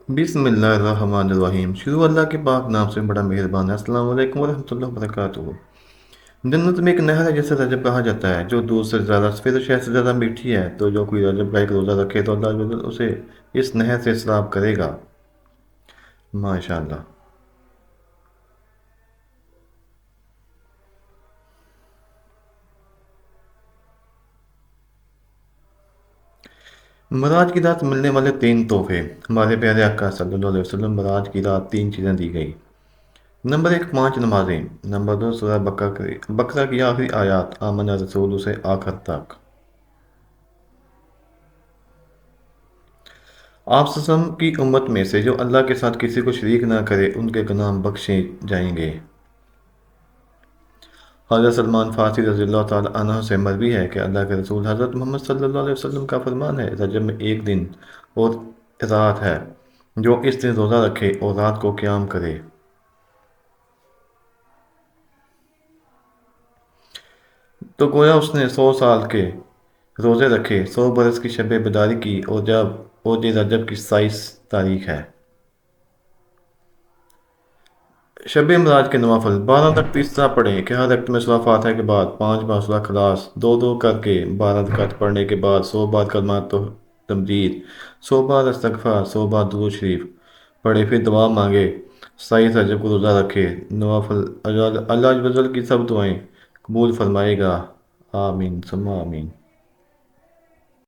بسم اللہ الرحمن الرحیم، شروع اللہ کے پاک نام سے بڑا مہربان ہے۔ السلام علیکم ورحمۃ اللہ وبرکاتہ۔ جنت میں ایک نہر ہے جسے رجب کہا جاتا ہے، جو دودھ سے زیادہ سفید و شہد سے زیادہ میٹھی ہے۔ تو جو کوئی رجب کا ایک روزہ رکھے تو اللہ عز و جل اسے اس نہر سے سراب کرے گا۔ ماشاءاللہ۔ معراج کی رات ملنے والے تین تحفے۔ ہمارے پیارے آقا صلی اللہ علیہ وسلم معراج کی رات تین چیزیں دی گئی۔ نمبر ایک، 5 نمازیں۔ نمبر دو، سورہ بقرہ کی آخری آیات آمن رسول سے آخر تک۔ آپ وسلم کی امت میں سے جو اللہ کے ساتھ کسی کو شریک نہ کرے ان کے گناہ بخشے جائیں گے۔ حضرت سلمان فارسی رضی اللہ تعالی عنہ سے مروی ہے کہ اللہ کے رسول حضرت محمد صلی اللہ علیہ وسلم کا فرمان ہے، رجب میں ایک دن اور رات ہے، جو اس دن روزہ رکھے اور رات کو قیام کرے تو گویا اس نے 100 سال کے روزے رکھے، 100 برس کی شب بیداری کی، اور یہ رجب کی 27 تاریخ ہے۔ شب معراج کے نوافل 12 رکعت اس طرح پڑھیں کہ ہر رکعت میں سورہ فاتحہ کے بعد 5 بار سورہ اخلاص، دو دو کر کے 12 رکعت پڑھنے کے بعد 100 بار کلمہ تمجید، 100 بار استغفار، 100 بار درود شریف پڑھے، پھر دعا مانگے، 27 رجب کو روزہ رکھے۔ نوافل اللہ عز و جل کی سب دعائیں قبول فرمائے گا، آمین ثم آمین۔